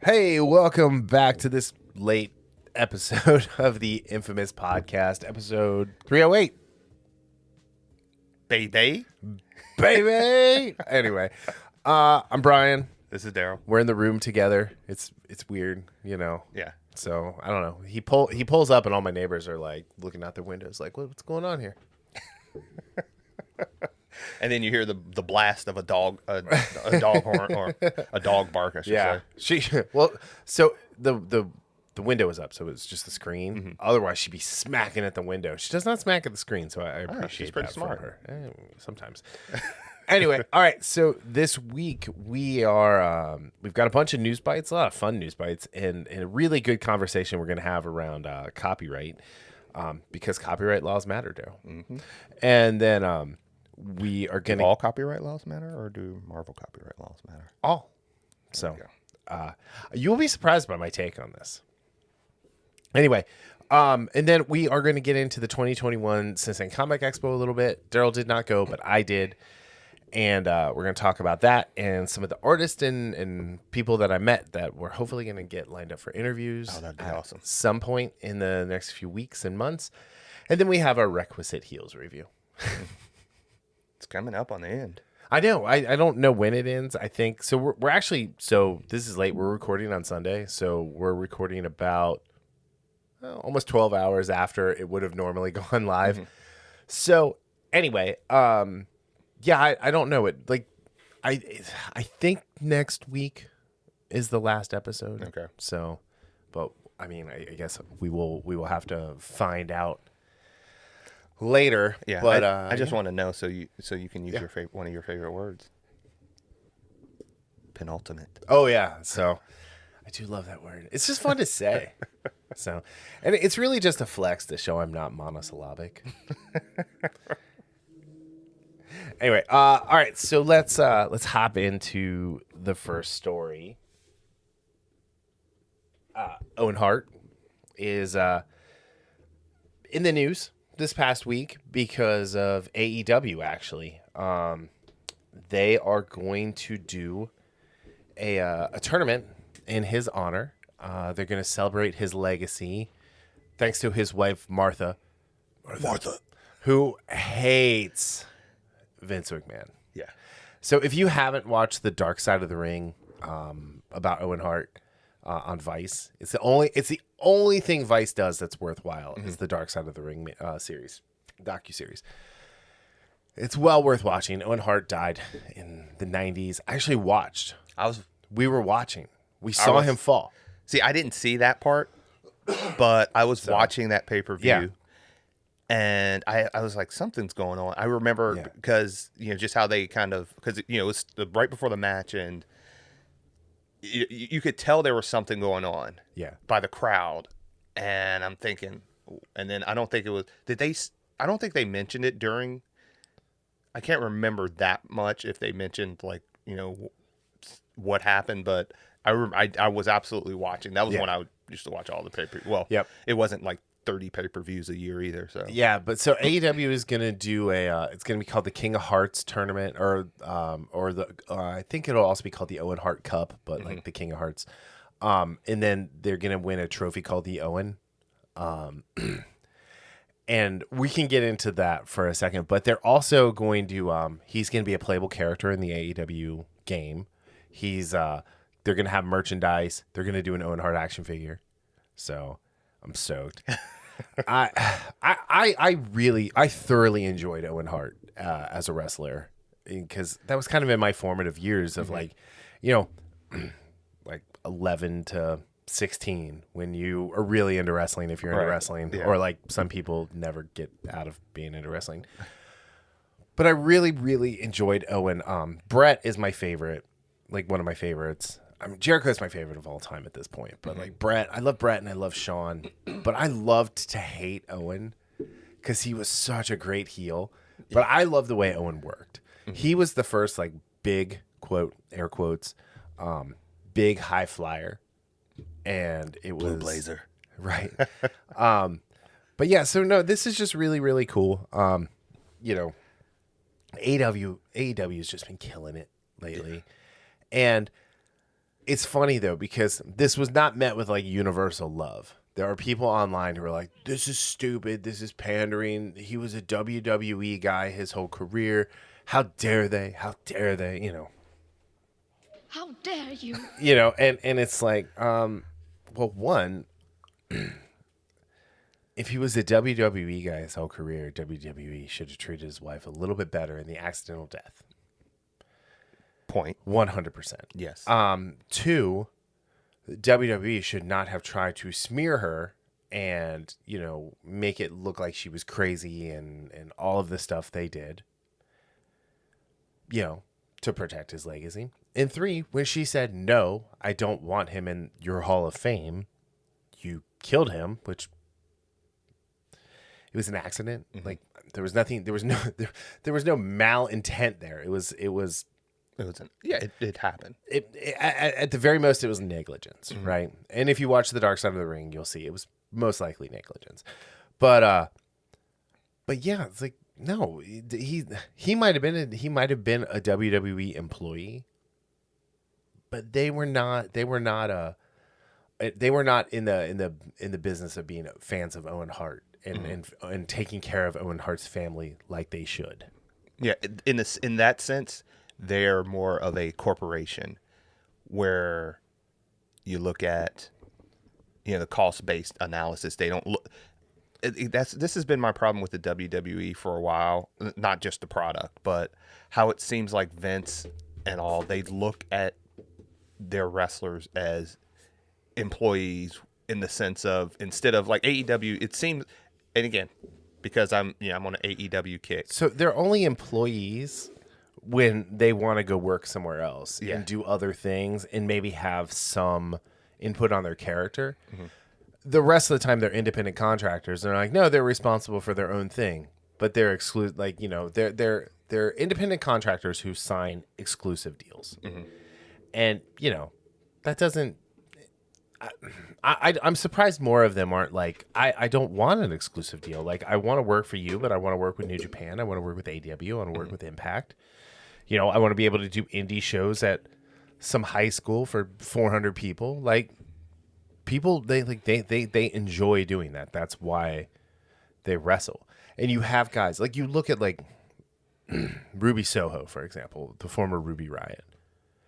Hey, welcome back to this late episode of the infamous podcast, episode 308. Baby. Baby! Anyway, I'm Brian. This is Darryl. We're in the room together. It's weird, you know. Yeah. So, I don't know. He pulls up and all my neighbors are like looking out their windows like, what's going on here? And then you hear the blast of a dog horn or a dog bark, I should say. So the window is up, so it's just the screen. Mm-hmm. Otherwise, she'd be smacking at the window. She does not smack at the screen, so I appreciate she's pretty that smart. for her. Sometimes. Anyway, all right. So this week we've got a bunch of news bites, a lot of fun news bites, and a really good conversation we're going to have around copyright, because copyright laws matter, Darryl. Mm-hmm. And then we are going to... Do all copyright laws matter, or do Marvel copyright laws matter? All. So you'll be surprised by my take on this. Anyway, and then we are going to get into the 2021 Cincinnati Comic Expo a little bit. Darryl did not go, but I did. And we're going to talk about that and some of the artists and people that I met that we're hopefully going to get lined up for interviews. Oh, that'd be awesome. Some point in the next few weeks and months. And then we have our requisite Heels review. It's coming up on the end. I know. I don't know when it ends. I think so. We're actually, so this is late. We're recording on Sunday. So we're recording about almost 12 hours after it would have normally gone live. Mm-hmm. So anyway, yeah, I don't know it. Like, I think next week is the last episode. Okay. So, but I mean, I guess we will have to find out later. Yeah. But I just want to know so you can use one of your favorite words. Penultimate. Oh yeah. So I do love that word. It's just fun to say. So, and it's really just a flex to show I'm not monosyllabic. Anyway, all right, so let's hop into the first story. Owen Hart is in the news this past week because of AEW. Actually, they are going to do a tournament in his honor. They're going to celebrate his legacy, thanks to his wife Martha, who hates Vince McMahon. Yeah. So if you haven't watched the Dark Side of the Ring about Owen Hart on Vice, it's the only thing Vice does that's worthwhile is the Dark Side of the Ring docuseries. It's well worth watching. Owen Hart died in the 90s. I actually watched. We were watching. We saw him fall. See, I didn't see that part, but I was watching that pay-per-view. Yeah. And I was like, something's going on. I remember because, just how they kind of, because, it was right before the match, and you could tell there was something going on by the crowd. And I'm thinking, and then I don't think it was, I don't think they mentioned it during, I can't remember that much if they mentioned, like, what happened, but I was absolutely watching. That was when I used to watch all the pay-per-view. Well, it wasn't like 30 pay-per-views a year either. So but so AEW is going to do it's going to be called the King of Hearts tournament, or the I think it'll also be called the Owen Hart Cup, but like the King of Hearts. And then they're going to win a trophy called the Owen. And we can get into that for a second, but they're also going to he's going to be a playable character in the AEW game. They're going to have merchandise. They're going to do an Owen Hart action figure. So I'm stoked. I thoroughly enjoyed Owen Hart as a wrestler, because that was kind of in my formative years of like 11 to 16 when you are really into wrestling, if you're into wrestling, or like some people never get out of being into wrestling. But I really, really enjoyed Owen. Brett is my favorite, like one of my favorites. I mean, Jericho is my favorite of all time at this point, but like Brett, I love Brett and I love Sean, but I loved to hate Owen because he was such a great heel. But I love the way Owen worked. He was the first like big quote, air quotes, big high flyer, and it was Blue Blazer, right? But yeah, so no, this is just really, really cool. AEW has just been killing it lately, and It's funny though, because this was not met with like universal love. There are people online who are like, this is stupid. This is pandering. He was a WWE guy his whole career. How dare they? How dare they? How dare you? And it's like, well, one, if he was a WWE guy his whole career, WWE should have treated his wife a little bit better in the accidental death. Point. 100%. Yes. Two, WWE should not have tried to smear her and, make it look like she was crazy and all of the stuff they did, to protect his legacy. And three, when she said, no, I don't want him in your Hall of Fame, you killed him, which it was an accident. Mm-hmm. Like there was nothing, there was no malintent there. It happened. At the very most, it was negligence, mm-hmm. right? And if you watch The Dark Side of the Ring, you'll see it was most likely negligence. But yeah, it's like no, he might have been a WWE employee, but they were not in the business of being fans of Owen Hart and taking care of Owen Hart's family like they should. Yeah, in that sense. They're more of a corporation where you look at, the cost-based analysis. They don't look. This has been my problem with the WWE for a while. Not just the product, but how it seems like Vince and all, they look at their wrestlers as employees in the sense of, instead of like AEW, it seems, and again, because I'm on an AEW kick. So they're only employees when they want to go work somewhere else and do other things and maybe have some input on their character. Mm-hmm. The rest of the time, they're independent contractors. They're like, no, they're responsible for their own thing, but they're they're independent contractors who sign exclusive deals. Mm-hmm. And, that doesn't, I'm surprised more of them aren't like, I don't want an exclusive deal. Like, I want to work for you, but I want to work with New Japan. I want to work with AEW. I want to work with Impact. I want to be able to do indie shows at some high school for 400 people. Like, people, they enjoy doing that. That's why they wrestle. And you have guys, like, you look at, like, Ruby Soho, for example, the former Ruby Riott.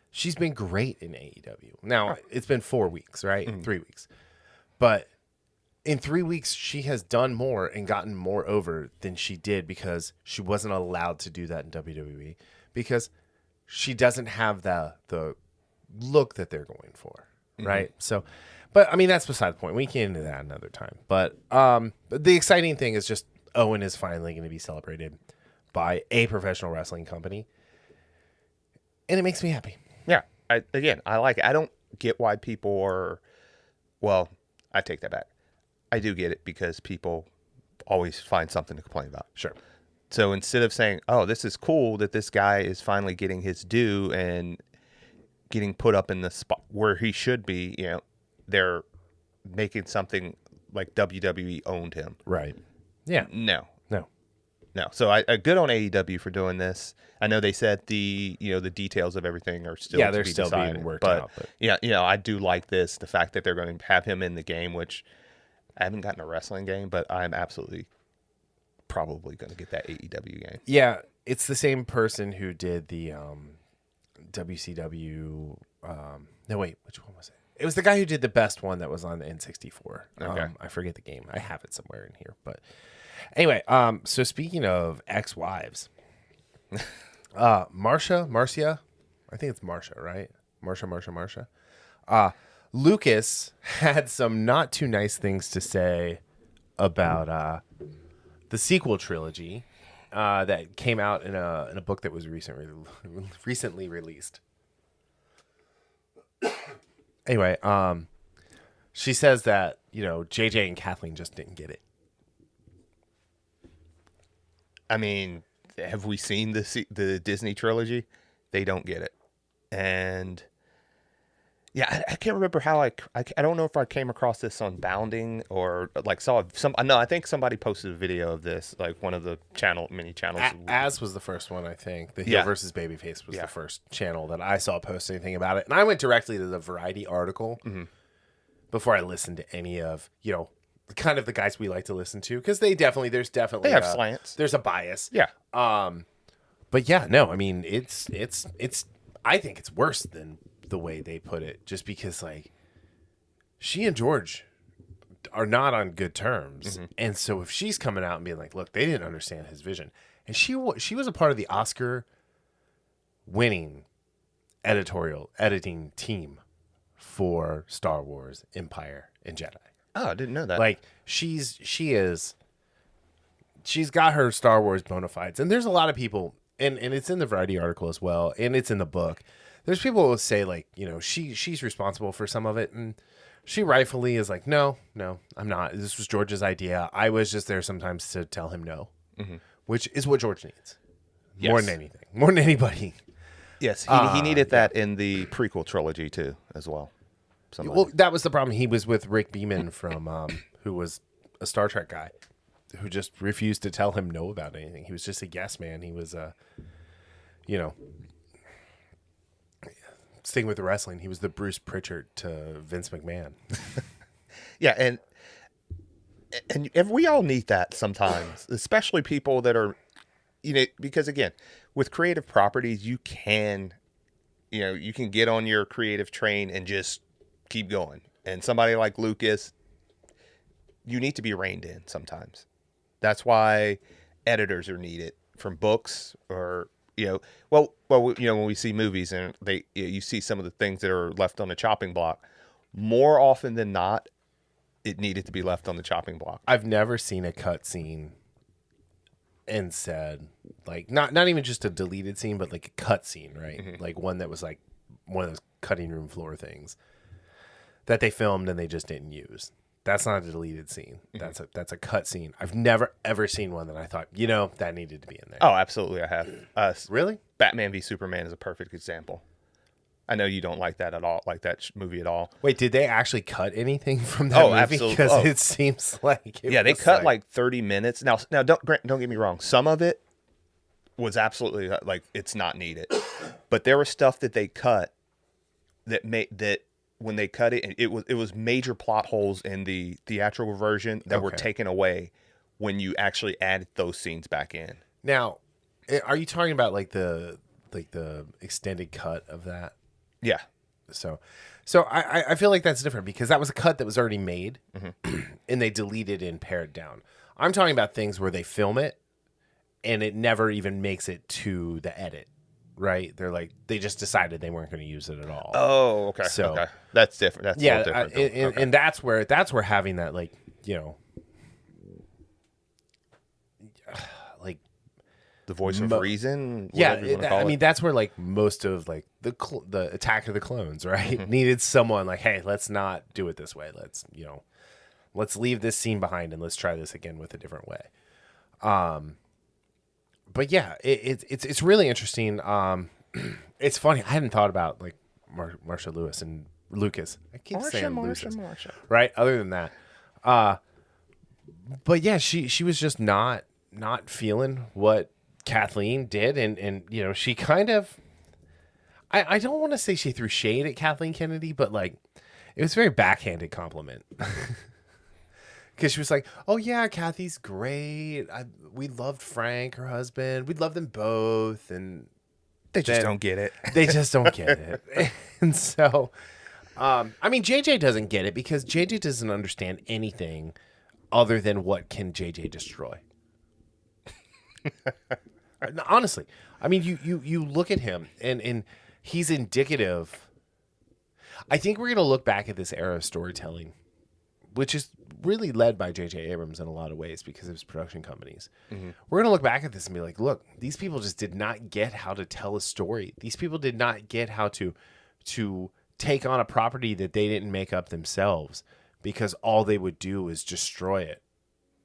She's been great in AEW. Now, it's been 4 weeks, right? Mm-hmm. 3 weeks. But in 3 weeks, she has done more and gotten more over than she did because she wasn't allowed to do that in WWE. Because she doesn't have the look that they're going for, right? Mm-hmm. So, but I mean, that's beside the point. We can get into that another time. But the exciting thing is just Owen is finally going to be celebrated by a professional wrestling company, and it makes me happy. Yeah, I like it. I don't get why people are. Well, I take that back. I do get it because people always find something to complain about. Sure. So instead of saying, oh, this is cool that this guy is finally getting his due and getting put up in the spot where he should be, they're making something like WWE owned him. Right. Yeah. No. So I good on AEW for doing this. I know they said the details of everything are still they're still decided, being worked out. But I do like this. The fact that they're going to have him in the game, which I haven't gotten a wrestling game, but I'm absolutely probably going to get that AEW game. Yeah, it's the same person who did the WCW. No, wait, which one was it? It was the guy who did the best one that was on the N64. Okay. I forget the game. I have it somewhere in here. But anyway, so speaking of ex-wives, Marcia, I think it's Marcia, right? Marcia. Lucas had some not too nice things to say about the sequel trilogy that came out in a book that was recently released. Anyway, she says that JJ and Kathleen just didn't get it. I mean, have we seen the Disney trilogy? They don't get it, and Yeah, I can't remember how I don't know if I came across this on Bounding or like saw some. No, I think somebody posted a video of this, like one of the mini channels. As was the first one, I think. The Heel versus Babyface was the first channel that I saw post anything about it, and I went directly to the Variety article before I listened to any of kind of the guys we like to listen to, because there's definitely have slants. There's a bias. Yeah. But yeah, no, I mean it's I think it's worse than the way they put it, just because like she and George are not on good terms, and so if she's coming out and being like, look, they didn't understand his vision, and she was a part of the Oscar winning editing team for Star Wars, Empire, and Jedi. Oh, I didn't know that. Like she's got her Star Wars bona fides, and there's a lot of people, and it's in the Variety article as well, and it's in the book. There's people who will say like, she's responsible for some of it, and she rightfully is like, no, I'm not. This was George's idea. I was just there sometimes to tell him no, which is what George needs more than anything, more than anybody. Yes, he needed that in the prequel trilogy too, as well. Well, that was the problem. He was with Rick Beeman from who was a Star Trek guy who just refused to tell him no about anything. He was just a yes man. He was sticking with the wrestling. He was the Bruce Pritchard to Vince McMahon. Yeah, and we all need that sometimes, especially people that are, because again, with creative properties, you can get on your creative train and just keep going. And somebody like Lucas, you need to be reined in sometimes. That's why editors are needed from books or, when we see movies and you see some of the things that are left on the chopping block, more often than not, it needed to be left on the chopping block. I've never seen a cut scene and said, like, not even just a deleted scene, but like a cut scene, right? Like one that was like one of those cutting room floor things that they filmed and they just didn't use. That's not a deleted scene. That's a cut scene. I've never ever seen one that I thought, that needed to be in there. Oh, absolutely, I have. Really? Batman v Superman is a perfect example. I know you don't like that at all, like that movie at all. Wait, did they actually cut anything from that movie? Absolutely. Because it seems like they cut like 30 minutes. Now don't get me wrong. Some of it was absolutely like it's not needed, but there was stuff that they cut that when they cut it, it was major plot holes in the theatrical version that were taken away when you actually added those scenes back in. Now, are you talking about like the extended cut of that? Yeah. So I feel like that's different because that was a cut that was already made and they deleted and pared down. I'm talking about things where they film it and it never even makes it to the edit. Right? They're like, they just decided they weren't going to use it at all. Oh, okay. So okay. That's different. That's a little different. And that's where having that, like, like the voice of reason. I mean, that's where like most of like the Attack of the Clones, right? Needed someone like, hey, let's not do it this way. Let's leave this scene behind and let's try this again with a different way. But yeah, it's really interesting. It's funny. I hadn't thought about like Marcia Lucas. I keep saying Lucas, right? Other than that, but yeah, she was just not feeling what Kathleen did, and she kind of. I don't want to say she threw shade at Kathleen Kennedy, but like it was a very backhanded compliment. Because she was like, oh, yeah, Kathy's great. We loved Frank, her husband. We loved them both. And they just don't get it. They just don't get it. And so, I mean, JJ doesn't get it because JJ doesn't understand anything other than what can JJ destroy. Honestly. I mean, you look at him, and he's indicative. I think we're going to look back at this era of storytelling, which is really led by J.J. Abrams in a lot of ways because of his production companies. We're going to look back at this and be like, look, these people just did not get how to tell a story. These people did not get how to take on a property that they didn't make up themselves because all they would do is destroy it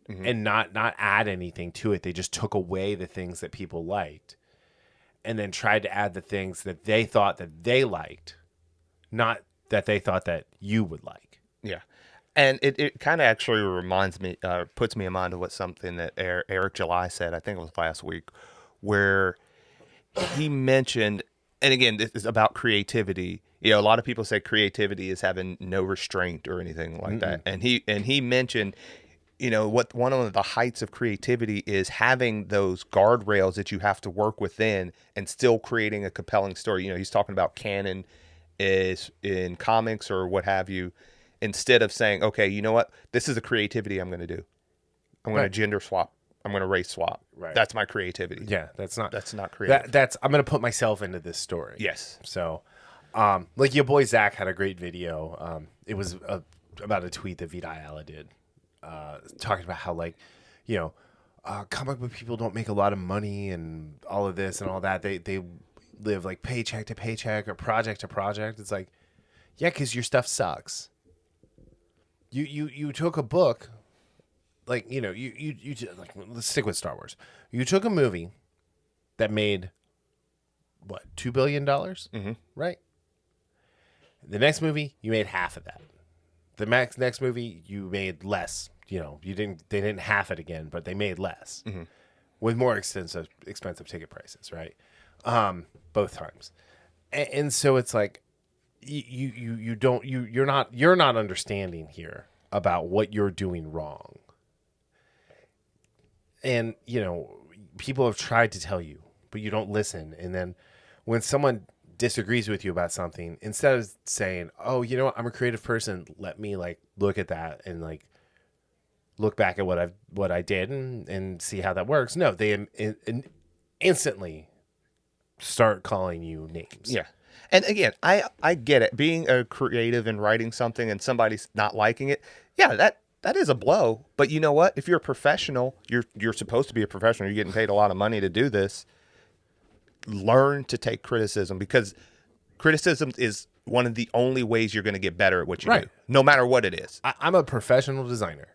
and not add anything to it. They just took away the things that people liked and then tried to add the things that they thought that they liked, not that they thought that you would like. Yeah. And it kind of actually reminds me, puts me in mind of what something that Eric July said, I think it was last week, where he mentioned, and again, this is about creativity. A lot of people say creativity is having no restraint or anything like that. And he mentioned, what one of the heights of creativity is having those guardrails that you have to work within and still creating a compelling story. He's talking about canon is in comics or what have you. Instead of saying, okay, you know what? This is a creativity I'm going to do. I'm going to gender swap. I'm going to race swap. Right. That's my creativity. Yeah, that's not creative. I'm going to put myself into this story. Yes. So, like your boy Zach had a great video. It was about a tweet that Vita Ayala did, talking about how comic book people don't make a lot of money and all of this and all that. They live like paycheck to paycheck or project to project. It's like, yeah, because your stuff sucks. You took a book, like, you let's stick with Star Wars. You took a movie that made what, $2 billion, right? The next movie you made half of that. The next movie you made less. They didn't half it again, but they made less with more expensive ticket prices, right? Both times, and so it's like. You're not understanding here about what you're doing wrong. And, people have tried to tell you, but you don't listen. And then when someone disagrees with you about something, instead of saying, oh, you know what, I'm a creative person, let me look at that and look back at what I did and see how that works. No, they instantly start calling you names. Yeah. And again, I get it. Being a creative and writing something and somebody's not liking it, yeah, that is a blow. But you know what? If you're a professional, you're supposed to be a professional. You're getting paid a lot of money to do this. Learn to take criticism, because criticism is one of the only ways you're going to get better at what you do, no matter what it is. I'm a professional designer.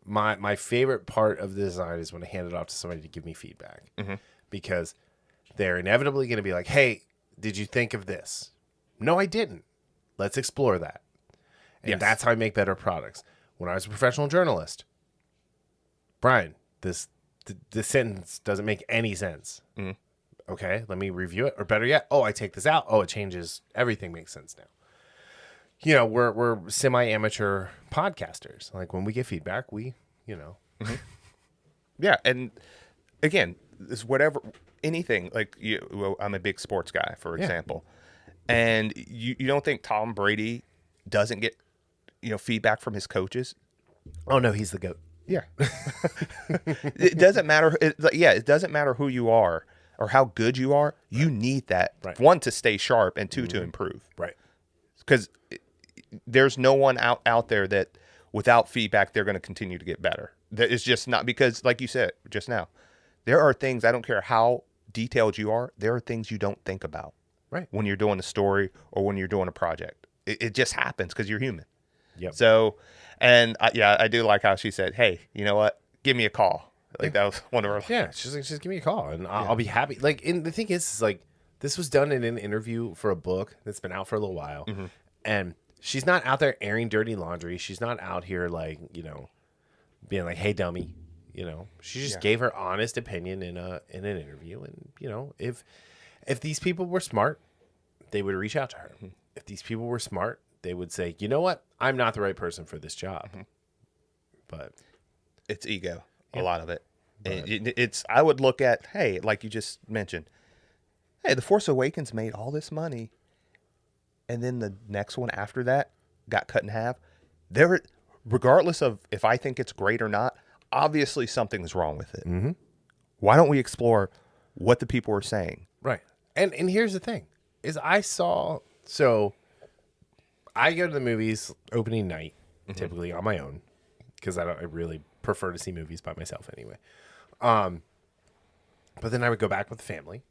My favorite part of the design is when I hand it off to somebody to give me feedback, because they're inevitably going to be like, hey, did you think of this? No, I didn't. Let's explore that. And that's how I make better products. When I was a professional journalist, Brian, this sentence doesn't make any sense. Okay, let me review it. Or better yet, I take this out. Oh, it changes. Everything makes sense now. We're semi-amateur podcasters. Like, when we get feedback, we. Yeah, and again, it's whatever. Anything I'm a big sports guy, for example, and you don't think Tom Brady doesn't get feedback from his coaches? Oh no, he's the GOAT. Yeah. It doesn't matter. It doesn't matter who you are or how good you are. You need that, one, to stay sharp, and two, to improve. Right. Because there's no one out there that without feedback they're going to continue to get better. It's just not, because like you said just now, there are things, I don't care how detailed you are, there are things you don't think about when you're doing a story or when you're doing a project. It just happens because you're human. Yep. So, and I do like how she said, hey, you know what? Give me a call. That was one of her. Yeah, she's like, just give me a call and I'll be happy. And the thing is this was done in an interview for a book that's been out for a little while. And she's not out there airing dirty laundry. She's not out here being like, hey, dummy. She just gave her honest opinion in an interview, and if these people were smart, they would reach out to her. If these people were smart, they would say, you know what, I'm not the right person for this job. But it's ego, a lot of it. It's I would look at, hey, like you just mentioned, hey, The Force Awakens made all this money, and then the next one after that got cut in half. Regardless of if I think it's great or not, obviously something's wrong with it. Why don't we explore what the people are saying? Right. And here's the thing, is I go to the movies opening night, typically on my own, because I really prefer to see movies by myself anyway. But then I would go back with the family.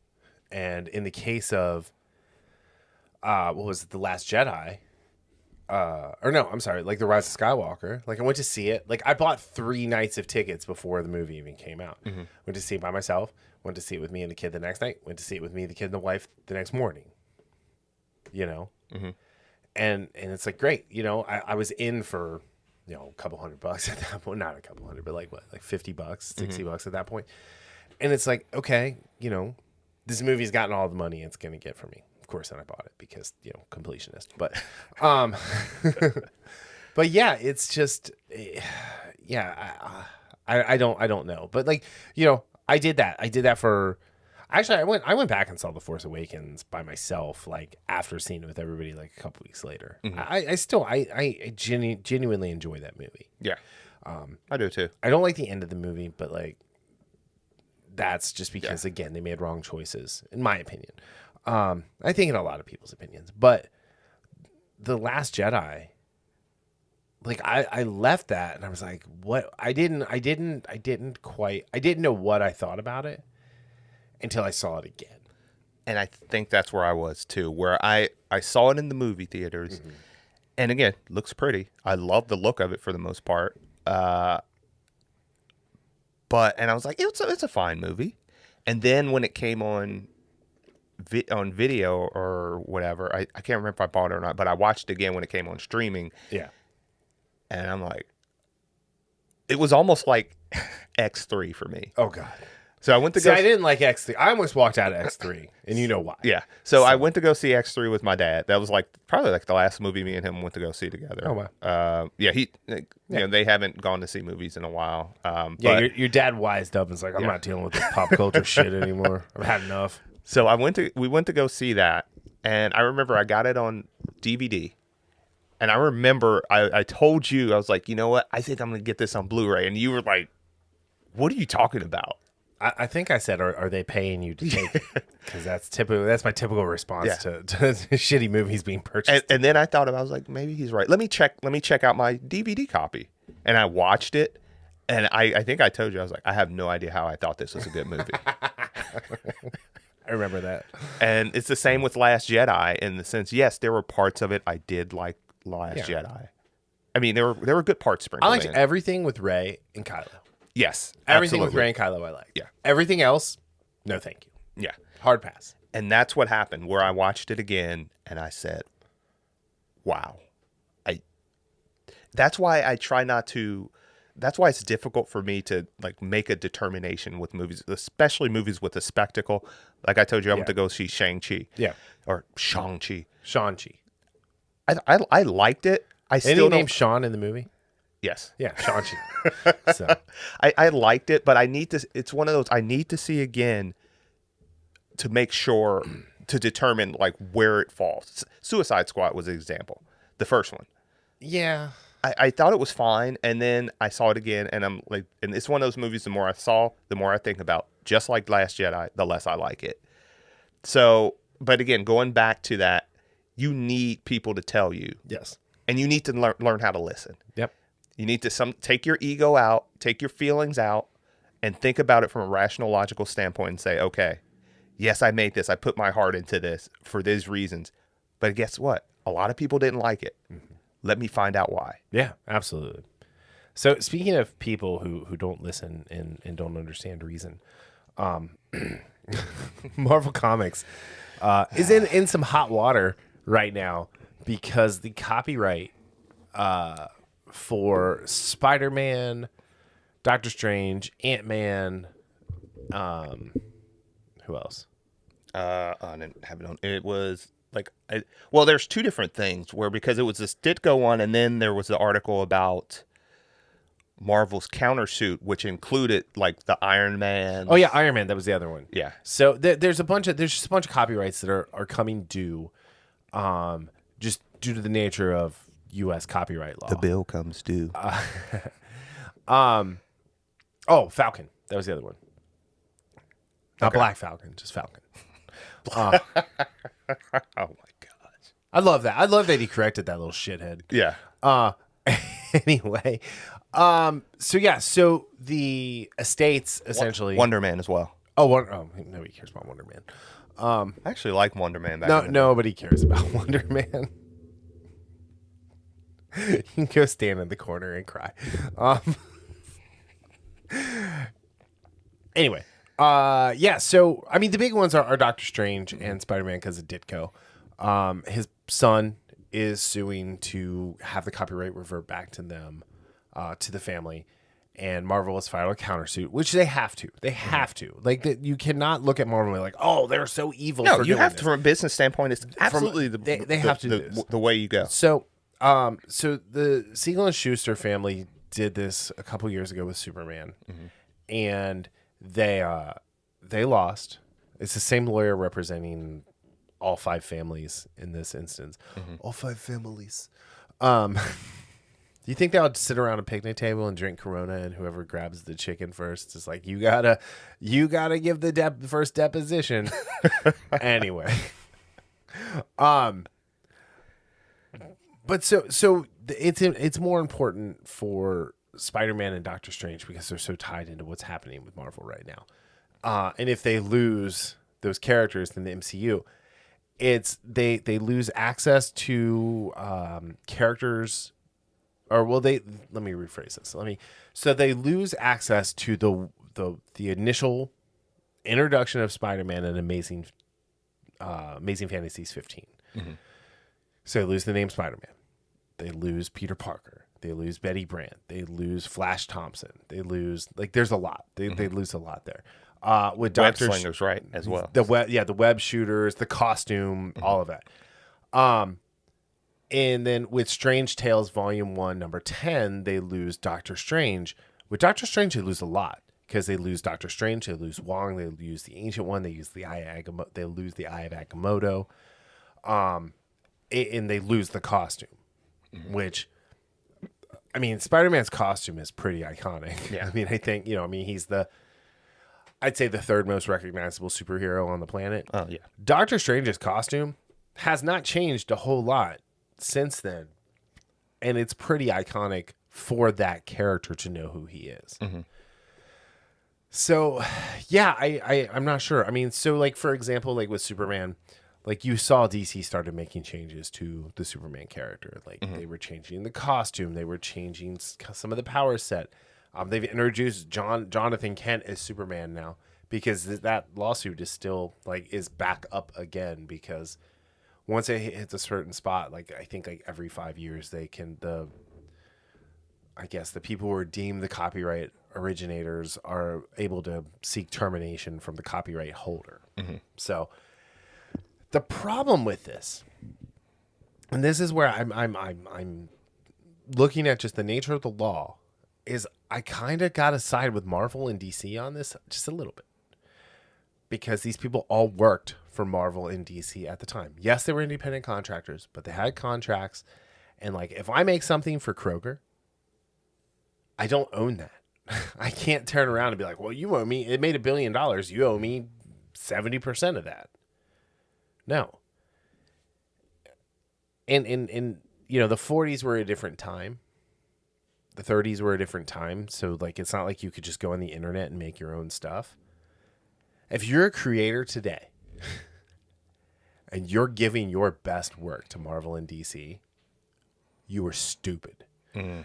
And in the case of, what was it, The Last Jedi, or no, I'm sorry, The Rise of Skywalker. I went to see it. I bought 3 nights of tickets before the movie even came out. Went to see it by myself. Went to see it with me and the kid the next night. Went to see it with me, the kid, and the wife the next morning. and it's like, great. You know, I was in for, you know, a couple $100 at that point. Not a couple hundred, but like what, like $50, $60 at that point. And it's like, okay, you know, this movie's gotten all the money it's going to get from me. Of course, then I bought it because, you know, completionist. But, but yeah, it's just, yeah, I don't know. But like, you know, I did that for, actually, I went back and saw The Force Awakens by myself, like after seeing it with everybody, like a couple weeks later. I genuinely enjoy that movie. Yeah. I do too. I don't like the end of the movie, but like, that's just because, again, they made wrong choices, in my opinion. I think in a lot of people's opinions, but The Last Jedi, like I left that and I was like, what? I didn't know what I thought about it until I saw it again. And I think that's where I was too, where I saw it in the movie theaters, and again, looks pretty. I love the look of it for the most part. And I was like, it's a fine movie. And then when it came on video or whatever, I can't remember if I bought it or not, but I watched it again when it came on streaming. Yeah. And I'm like, it was almost like X3 for me. Oh God. So I went to go. I didn't like X3. I almost walked out of X3, and you know why. Yeah. So I went to go see X3 with my dad. That was like probably like the last movie me and him went to go see together. Oh wow. Yeah. You know, they haven't gone to see movies in a while. Yeah. But, Your dad wised up and was like, I'm not dealing with this pop culture shit anymore. I've had enough. So we went to go see that, and I remember I got it on DVD. And I remember I told you, I was like, you know what? I think I'm going to get this on Blu-ray. And you were like, what are you talking about? I think I said, are they paying you to take it? Because that's my typical response to shitty movies being purchased. And then I thought I was like, maybe he's right. Let me check out my DVD copy. And I watched it, and I think I told you, I was like, I have no idea how I thought this was a good movie. I remember that. And it's the same with Last Jedi in the sense, yes, there were parts of it I did like Last Jedi. I mean, there were good parts sprinkled I liked in. everything with Rey and Kylo. Yes, everything absolutely. with Rey and Kylo I liked. Yeah. Everything else, no thank you. Yeah. Hard pass. And that's what happened, where I watched it again and I said, wow. That's why it's difficult for me to like make a determination with movies, especially movies with a spectacle. Like I told you, I went to go see Shang-Chi. Yeah. Or Shang-Chi. Shang-Chi. I liked it. Any name Sean in the movie? Yes. Yeah, Shang-Chi. So I liked it, but it's one of those I need to see again to make sure to determine like where it falls. Suicide Squad was an example. The first one. Yeah. I thought it was fine, and then I saw it again, and I'm like, and it's one of those movies, the more I saw, the more I think about, just like Last Jedi, the less I like it. So, but again, going back to that, you need people to tell you. Yes. And you need to learn how to listen. Yep. You need to take your ego out, take your feelings out, and think about it from a rational, logical standpoint and say, okay, yes, I made this. I put my heart into this for these reasons. But guess what? A lot of people didn't like it. Mm-hmm. Let me find out why. Yeah, absolutely. So speaking of people who don't listen and don't understand reason, Marvel Comics is in some hot water right now because the copyright for Spider-Man, Doctor Strange, Ant-Man, who else? I didn't have it on. It was like, well, there's two different things where, because it was this Ditko one, and then there was the article about Marvel's countersuit, which included like the Iron Man. Oh yeah, Iron Man. That was the other one. Yeah. So there's just a bunch of copyrights that are coming due, just due to the nature of U.S. copyright law. The bill comes due. Falcon. That was the other one. Not Black Falcon, just Falcon. Oh my gosh. I love that. I love that he corrected that little shithead. Yeah. Anyway. So the estates essentially Wonder Man as well. Nobody cares about Wonder Man. I actually like Wonder Man back then. Nobody cares about Wonder Man. You can go stand in the corner and cry. Anyway. So I mean the big ones are Doctor Strange and Spider-Man because of Ditko. His son is suing to have the copyright revert back to them, to the family. And Marvel has filed a countersuit, which they have to. They have to. Like, you cannot look at Marvel and be like, oh, they're so evil. No, for you doing have this. to, from a business standpoint, it's absolutely they have to do this. the way you go. So, so the Segal and Schuster family did this a couple years ago with Superman, and they lost. It's the same lawyer representing all 5 families in this instance. All 5 families. Do you think they would sit around a picnic table and drink Corona, and whoever grabs the chicken first is like, you gotta give the first deposition. Anyway, but so it's more important for Spider-Man and Doctor Strange because they're so tied into what's happening with Marvel right now. And if they lose those characters in the MCU, they lose access to characters. Or let me rephrase this. So they lose access to the initial introduction of Spider-Man in Amazing Fantasies 15. So they lose the name Spider-Man. They lose Peter Parker. They lose Betty Brant. They lose Flash Thompson. They lose, like, there's a lot. They lose a lot there. With Dr. Web slingers, right, as well. The web shooters, the costume, all of that. And then with Strange Tales Volume 1, Number 10, they lose Doctor Strange. With Doctor Strange, they lose a lot because they lose Doctor Strange, they lose Wong, they lose the Ancient One, they lose the Eye of Agamotto, and they lose the costume, which, I mean, Spider-Man's costume is pretty iconic. Yeah. I mean, I think, he's I'd say the 3rd most recognizable superhero on the planet. Oh, yeah. Doctor Strange's costume has not changed a whole lot since then, and it's pretty iconic for that character to know who he is. So yeah, I'm not sure. I mean, so like, for example, like with Superman, like you saw DC started making changes to the Superman character. Like they were changing the costume, they were changing some of the power set. They've introduced Jonathan Kent as Superman now because that lawsuit is still is back up again because once it hits a certain spot, like I think like every 5 years they can the people who are deemed the copyright originators are able to seek termination from the copyright holder. So the problem with this, and this is where I'm looking at just the nature of the law, is I kind of got to side with Marvel and DC on this just a little bit. Because these people all worked for Marvel and DC at the time. Yes, they were independent contractors, but they had contracts. And like, if I make something for Kroger, I don't own that. I can't turn around and be like, well, you owe me, it made $1 billion. You owe me 70% of that. No. And the 40s were a different time. The 30s were a different time. So like, it's not like you could just go on the internet and make your own stuff. If you're a creator today and you're giving your best work to Marvel and DC, you are stupid.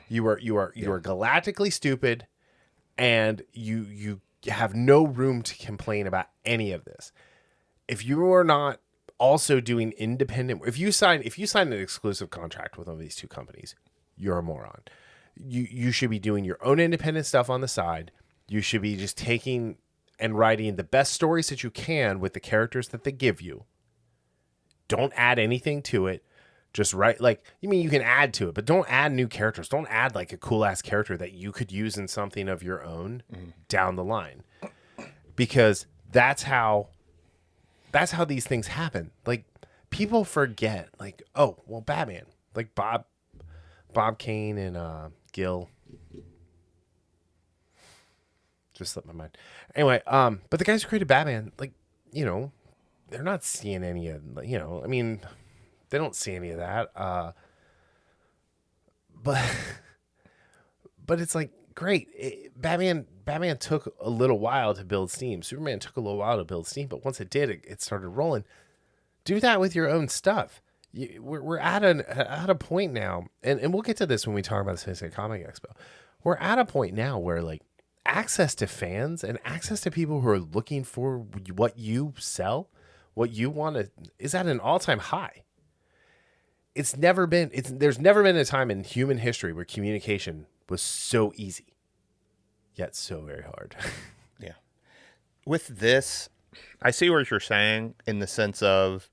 You are galactically stupid, and you have no room to complain about any of this. If you are not also doing independent, if you sign an exclusive contract with one of these two companies, you're a moron. You should be doing your own independent stuff on the side. You should be just taking and writing the best stories that you can with the characters that they give you. Don't add anything to it. Just write, you can add to it, but don't add new characters. Don't add like a cool ass character that you could use in something of your own down the line. Because that's how these things happen. Like, people forget, like, oh, well, Batman, like Bob Kane and Gil. Just slipped my mind. Anyway, but the guys who created Batman, they're not seeing any of, they don't see any of that. But it's like, great. Batman took a little while to build steam. Superman took a little while to build steam, but once it did, it started rolling. Do that with your own stuff. We're at a point now, and we'll get to this when we talk about the Cincinnati Comic Expo. We're at a point now where access to fans and access to people who are looking for what you sell, what you want to, is at an all-time high. there's never been a time in human history where communication was so easy, yet so very hard. Yeah. With this, I see what you're saying in the sense of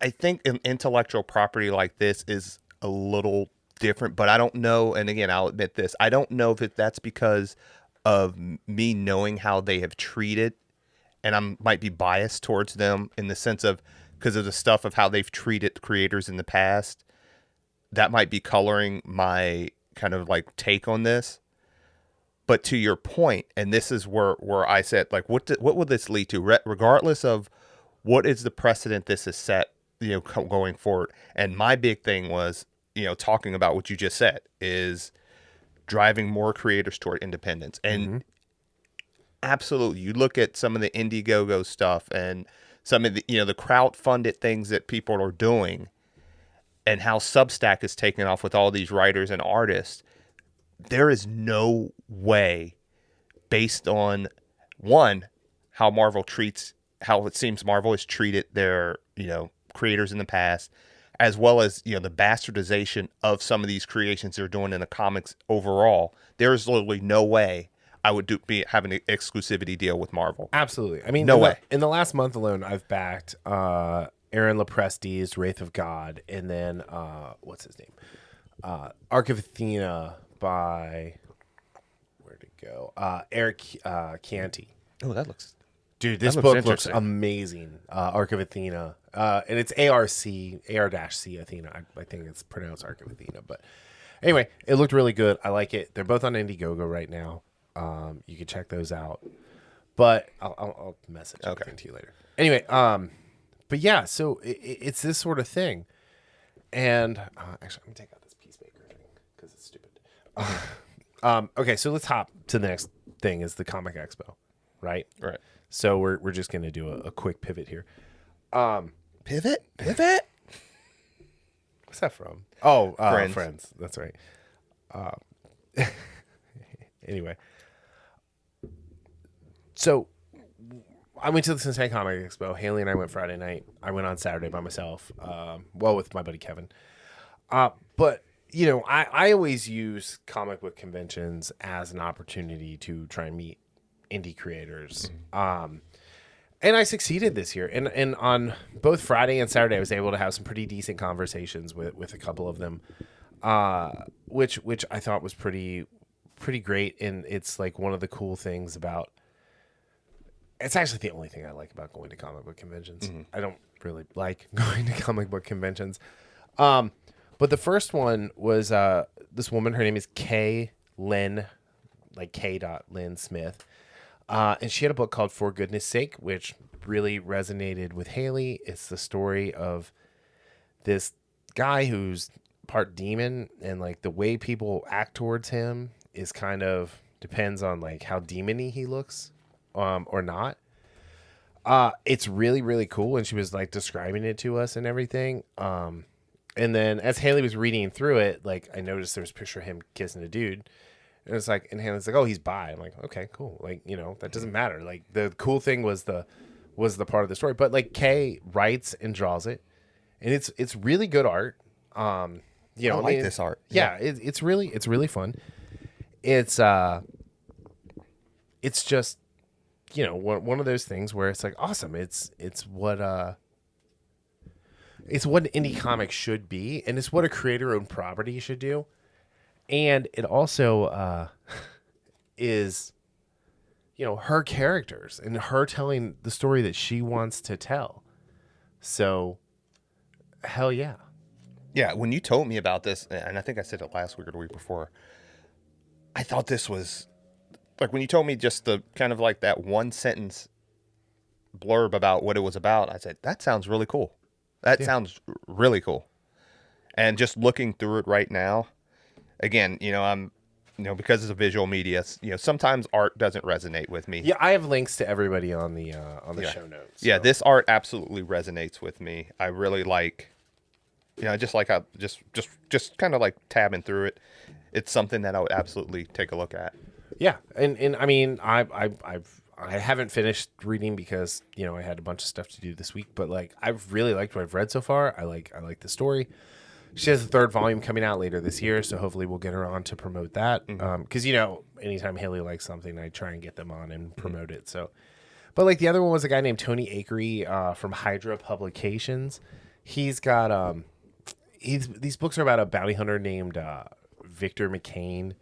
I think an intellectual property like this is a little different, but I don't know. And again, I'll admit this. I don't know if that's because of me knowing how they have treated, and I might be biased towards them in the sense of because of the stuff of how they've treated creators in the past. That might be coloring my kind of like take on this. But to your point, and this is where I said, like, what would this lead to, regardless of what is the precedent this is set, going forward. And my big thing was, talking about what you just said is driving more creators toward independence. And absolutely, you look at some of the Indiegogo stuff and some of the, the crowd-funded things that people are doing and how Substack is taking off with all these writers and artists. There is no way, based on one, how it seems Marvel has treated their, creators in the past, as well as, the bastardization of some of these creations they're doing in the comics overall. There is literally no way I would have an exclusivity deal with Marvel. Absolutely. I mean, no way. In the last month alone, I've backed Aaron Lopresti's Wraith of God, and then what's his name? Arc of Athena by where'd it go? Eric Canty. Oh, that looks. Dude, this book looks amazing. Arc of Athena, and it's AR-C Athena. I think it's pronounced Arc of Athena, but anyway, it looked really good. I like it. They're both on Indiegogo right now. You can check those out, but I'll message everything to you later. Anyway, but yeah, so it's this sort of thing, and actually, I'm gonna take out this peacemaker thing because it's stupid. Okay, so let's hop to the next thing. Is the Comic Expo, right? Right. So we're just gonna do a quick pivot here. Pivot. What's that from? Oh, Friends. Friends. That's right. Anyway, so I went to the Cincinnati Comic Expo. Haley and I went Friday night. I went on Saturday by myself. With my buddy Kevin. But I always use comic book conventions as an opportunity to try and meet indie creators. And I succeeded this year. And on both Friday and Saturday, I was able to have some pretty decent conversations with a couple of them, which I thought was pretty great. And it's like one of the cool things about. It's actually the only thing I like about going to comic book conventions. I don't really like going to comic book conventions. But the first one was this woman. Her name is K. Lynn, like K. Lynn Smith. And she had a book called For Goodness Sake, which really resonated with Haley. It's the story of this guy who's part demon, and like the way people act towards him is kind of depends on like how demony he looks, or not. It's really, really cool. And she was like describing it to us and everything. And then as Haley was reading through it, like I noticed there was a picture of him kissing a dude. And it's like, and Haley's like, oh, he's bi. I'm like, okay, cool. Like, that doesn't matter. Like the cool thing was the part of the story. But like Kay writes and draws it, and it's really good art. I like this art. Yeah, it's really fun. It's just one of those things where it's like awesome. It's what indie comics should be, and it's what a creator-owned property should do. And it also is, her characters and her telling the story that she wants to tell. So, hell yeah. Yeah, when you told me about this, and I think I said it last week or the week before, I thought this was, like when you told me just the kind of like that one sentence blurb about what it was about, I said, that sounds really cool. That sounds really cool. And just looking through it right now, again, I'm, because it's a visual media, sometimes art doesn't resonate with me. Yeah, I have links to everybody on the show notes. So. Yeah, this art absolutely resonates with me. I really like, just like how just kind of like tabbing through it. It's something that I would absolutely take a look at. Yeah, and I mean, I've I haven't finished reading because, you know, I had a bunch of stuff to do this week, but like I've really liked what I've read so far. I like the story. She has a 3rd volume coming out later this year, so hopefully we'll get her on to promote that. Because, you know, anytime Haley likes something, I try and get them on and promote it. So, but like the other one was a guy named Tony Akery from Hydra Publications. He's got these books are about a bounty hunter named Victor McCain.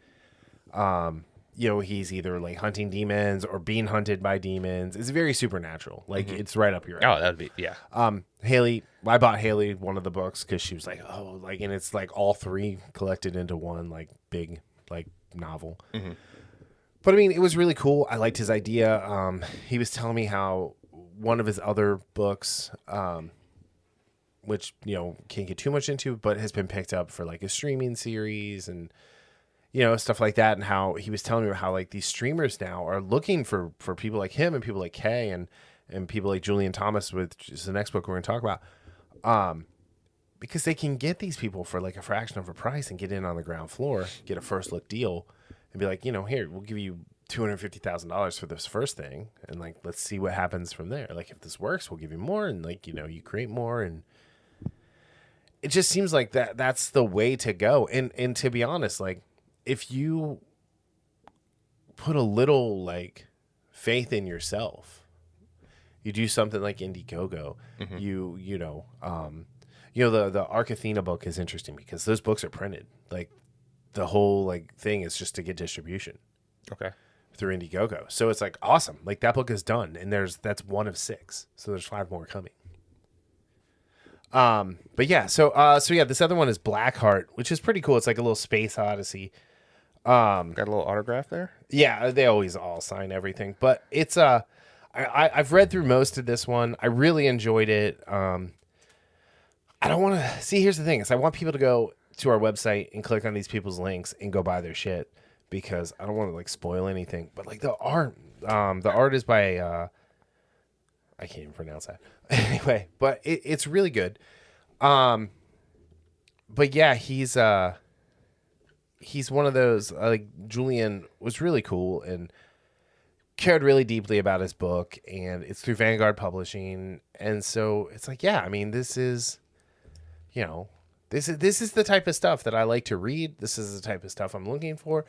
You know, he's either like hunting demons or being hunted by demons. It's very supernatural. Like it's right up your alley. Oh, that'd be Haley, I bought Haley one of the books because she was like, oh, like, and it's like all 3 collected into one like big like novel. But I mean, it was really cool. I liked his idea. He was telling me how one of his other books, which, you know, can't get too much into, but has been picked up for like a streaming series and, you know, stuff like that. And how he was telling me how like these streamers now are looking for people like him and people like Kay and people like Julian Thomas, which is the next book we're going to talk about. Because they can get these people for like a fraction of a price and get in on the ground floor, get a first look deal and be like, you know, here, we'll give you $250,000 for this first thing. And like, let's see what happens from there. Like, if this works, we'll give you more. And like, you know, you create more. And it just seems like that's the way to go. And to be honest, like, if you put a little like faith in yourself, you do something like Indiegogo, you know, the Arc Athena book is interesting because those books are printed. Like the whole like thing is just to get distribution. Okay. Through Indiegogo. So it's like awesome. Like that book is done and that's 1 of 6. So there's 5 more coming. But yeah, so yeah, this other one is Blackheart, which is pretty cool. It's like a little space odyssey. Got a little autograph there? Yeah, they always all sign everything. But it's I've read through most of this one. I really enjoyed it. I don't want to see. Here's the thing: is I want people to go to our website and click on these people's links and go buy their shit because I don't want to like spoil anything. But like the art is by I can't even pronounce that anyway. But it's really good. But yeah, he's one of those, like, Julian was really cool and cared really deeply about his book, and it's through Vanguard Publishing. And so it's like, yeah, I mean, this is, you know, this is the type of stuff that I like to read. This is the type of stuff I'm looking for.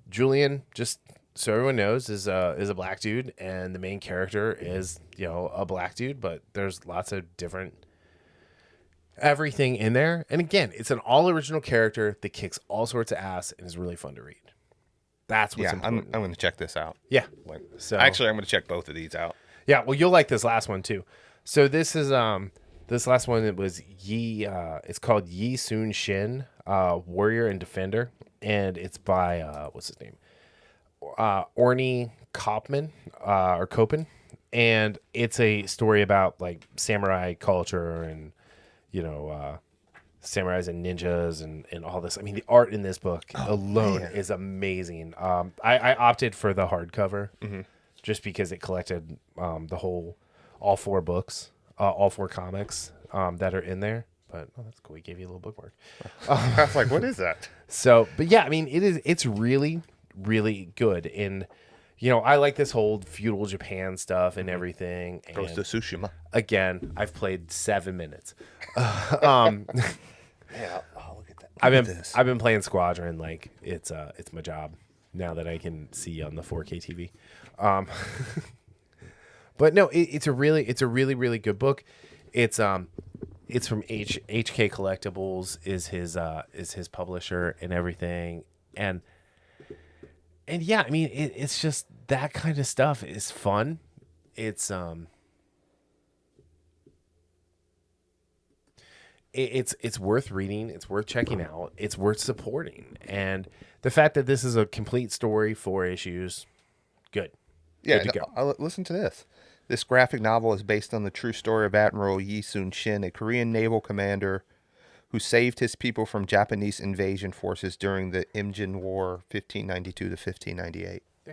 Julian, just so everyone knows, is a black dude, and the main character is, you know, a black dude, but there's lots of different everything in there. And again, it's an all original character that kicks all sorts of ass and is really fun to read. That's what's important. I'm going to check this out. Yeah. So actually, I'm going to check both of these out. Yeah. Well, you'll like this last one too. So this is this last one. It was it's called Yi Sun Shin, Warrior and Defender, and it's by what's his name, Orny Kopman or Copen, and it's a story about like samurai culture and, you know, samurais and ninjas and all this. I mean, the art in this book alone is amazing. I opted for the hardcover just because it collected all 4 books, all 4 comics that are in there. But that's cool. We gave you a little bookmark. I was like, what is that? So, but yeah, I mean, it's really, really good. And, you know, I like this whole feudal Japan stuff and everything. And Goes to Tsushima. Again, I've played 7 minutes. Yeah. Oh, look at that. I've been playing Squadron like it's my job now that I can see on the 4K TV. But no, it's a really, really good book. It's from HK Collectibles is his publisher and everything. And yeah, I mean, it's just that kind of stuff is fun. It's worth reading. It's worth checking out. It's worth supporting. And the fact that this is a complete story, 4 issues, good. Yeah, good to go. Listen to this. This graphic novel is based on the true story of Admiral Yi Sun Shin, a Korean naval commander who saved his people from Japanese invasion forces during the Imjin War, 1592 to 1598. Yeah.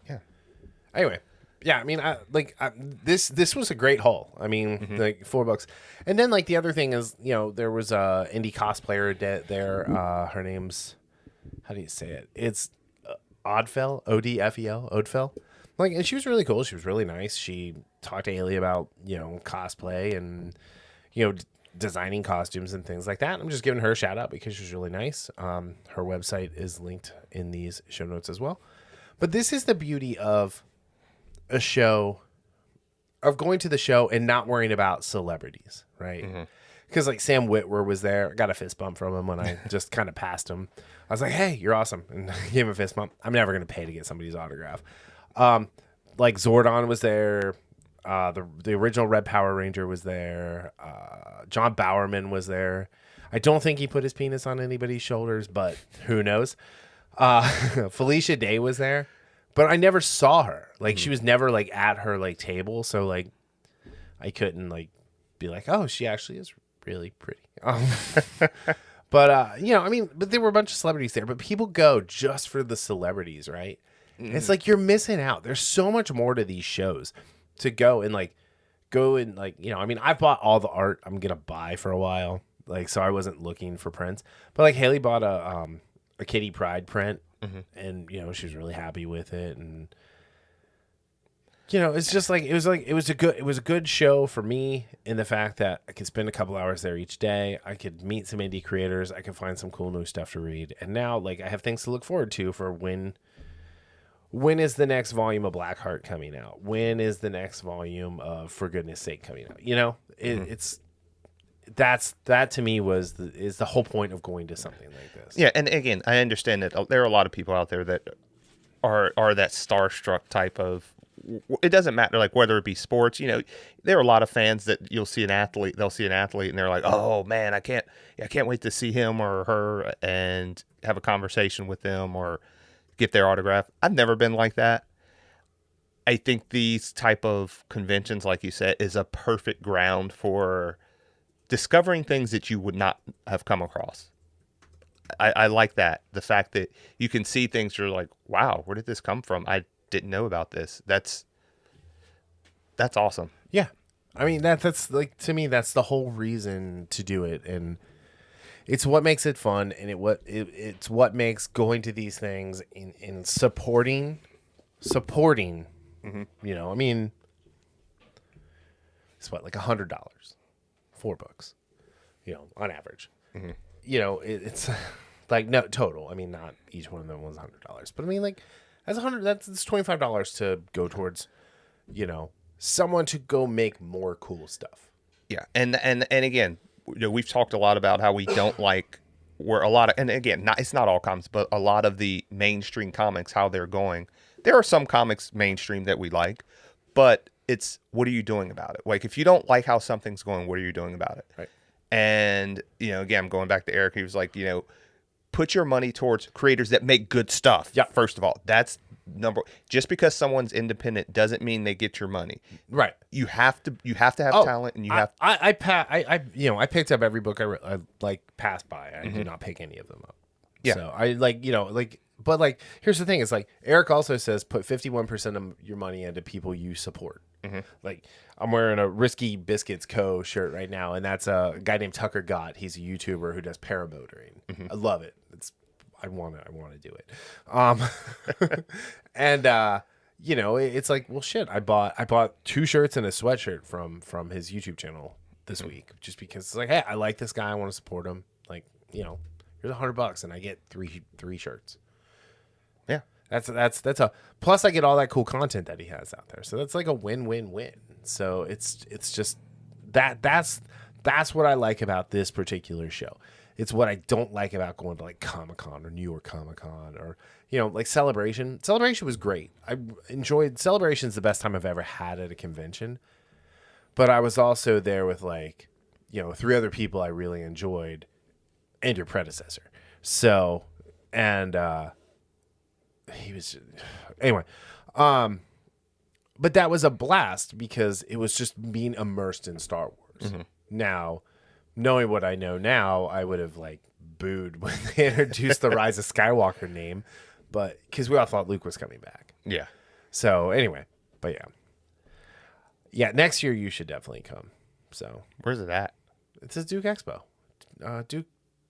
Yeah. Anyway, yeah, I mean, this was a great haul. I mean, like $4. And then like the other thing is, you know, there was a indie cosplayer there. Her name's, how do you say it? It's Oddfell, Odfel, Oddfell. Like, and she was really cool. She was really nice. She talked to Haley about, cosplay and, designing costumes and things like that. I'm just giving her a shout out because she was really nice. Her website is linked in these show notes as well. But this is the beauty of a show, of going to the show and not worrying about celebrities, right? Because like Sam Witwer was there. I got a fist bump from him when I just kind of passed him. I was like, hey, you're awesome. And I gave him a fist bump. I'm never going to pay to get somebody's autograph. Like Zordon was there. The original Red Power Ranger was there. John Bowerman was there. I don't think he put his penis on anybody's shoulders, but who knows? Felicia Day was there, but I never saw her. Like she was never like at her like table, so like I couldn't like be like, oh, she actually is really pretty. But I mean, but there were a bunch of celebrities there, but people go just for the celebrities, right? It's like you're missing out. There's so much more to these shows to go and I mean, I've bought all the art I'm gonna buy for a while, like, so I wasn't looking for prints, but like Haley bought a Kitty Pryde print, and she was really happy with it, and it's just like it was a good show for me in the fact that I could spend a couple hours there each day. I could meet some indie creators. I could find some cool new stuff to read, and now like I have things to look forward to for when is the next volume of Blackheart coming out? When is the next volume of For Goodness Sake coming out? It's that to me is the whole point of going to something like this. Yeah, and again, I understand that there are a lot of people out there that are that starstruck type of. It doesn't matter, like whether it be sports. There are a lot of fans that you'll see an athlete. They'll see an athlete and they're like, "Oh man, I can't wait to see him or her and have a conversation with them or get their autograph." I've never been like that. I think these type of conventions, like you said, is a perfect ground for discovering things that you would not have come across. I like that. The fact that you can see things you're like, wow, where did this come from? I didn't know about this. That's awesome. Yeah. I mean, that's like, to me, that's the whole reason to do it. And it's what makes it fun. And it's what makes going to these things in supporting, I mean, it's what, like $100, 4 books, on average. It's like, no, total. I mean, not each one of them was $100, but I mean, like, that's $25 to go towards, someone to go make more cool stuff. Yeah. And again, we've talked a lot about how we don't like where a lot of, and again, it's not all comics, but a lot of the mainstream comics, how they're going. There are some comics mainstream that we like, but it's, what are you doing about it? Like, if you don't like how something's going, what are you doing about it? Right. And, again, I'm going back to Eric. He was like, put your money towards creators that make good stuff. Yeah. First of all, that's just because someone's independent doesn't mean they get your money. Right. You have to have talent, and you have. I picked up every book I like passed by. I did not pick any of them up. Yeah. So I but here's the thing: it's like Eric also says, put 51% of your money into people you support. Like, I'm wearing a Risky Biscuits Co. shirt right now, and that's a guy named Tucker Gott. He's a YouTuber who does paramotoring. I love it. I want to do it. And it's like, well, shit. I bought 2 shirts and a sweatshirt from his YouTube channel this week, just because it's like, hey, I like this guy. I want to support him. Like, here's $100 and I get three shirts. Yeah. That's a plus. I get all that cool content that he has out there, so that's like a win-win-win. So it's just that's what I like about this particular show. It's what I don't like about going to like Comic-Con or New York Comic-Con or like Celebration. Celebration was great. I enjoyed Celebration's the best time I've ever had at a convention, but I was also there with 3 other people I really enjoyed and your predecessor. So he was anyway, but that was a blast because it was just being immersed in Star Wars. Now, knowing what I know now, I would have booed when they introduced the Rise of Skywalker name, but because we all thought Luke was coming back. Yeah. So anyway, but yeah, next year you should definitely come. So where's it at? It's a Duke Expo,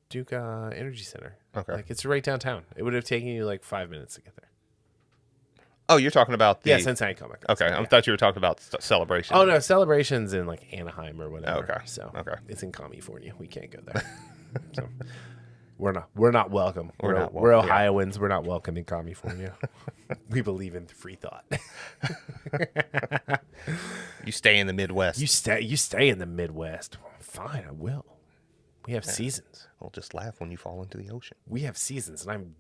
Duke Energy Center. Okay. It's right downtown. It would have taken you 5 minutes to get there. Oh, you're talking about the Cincinnati Comic. Okay, I thought you were talking about Celebration. Oh no, Celebration's in like Anaheim or whatever. Okay, so it's in California. We can't go there. So we're not welcome. We're Ohioans. Yeah. We're not welcome in California. We believe in free thought. You stay in the Midwest. You stay in the Midwest. Fine, I will. We have seasons. I'll just laugh when you fall into the ocean. We have seasons, and I'm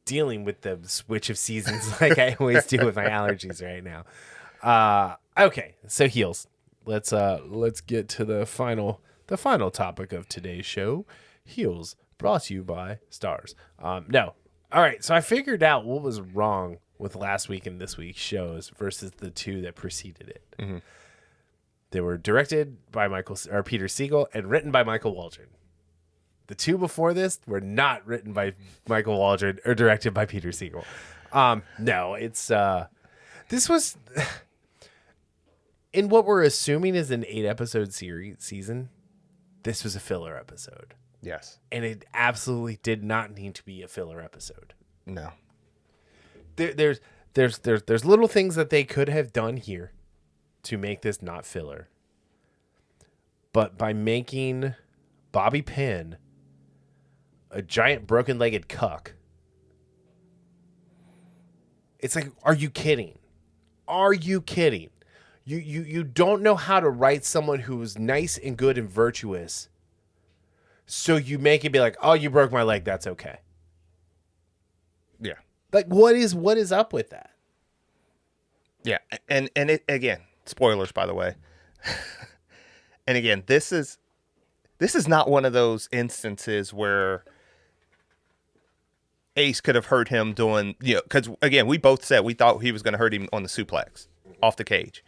dealing with the switch of seasons like I always do with my allergies right now. Okay, so heels. Let's get to the final topic of today's show. Heels, brought to you by Starz. No. All right, so I figured out what was wrong with last week and this week's shows versus the two that preceded it. Mm-hmm. They were directed by Peter Segal and written by Michael Waldron. The two before this were not written by Michael Waldron or directed by Peter Segal. No, it's this was in what we're assuming is an 8-episode season. This was a filler episode. Yes, and it absolutely did not need to be a filler episode. No, there's little things that they could have done here to make this not filler, but by making Bobby Pin a giant broken-legged cuck, it's like, are you kidding? Are you kidding? You don't know how to write someone who's nice and good and virtuous, so you make it be like, oh, you broke my leg, that's okay. Yeah. Like, what is up with that? Yeah, and it, again, spoilers, by the way. And again, this is not one of those instances where Ace could have hurt him doing, because again, we both said we thought he was going to hurt him on the suplex off the cage.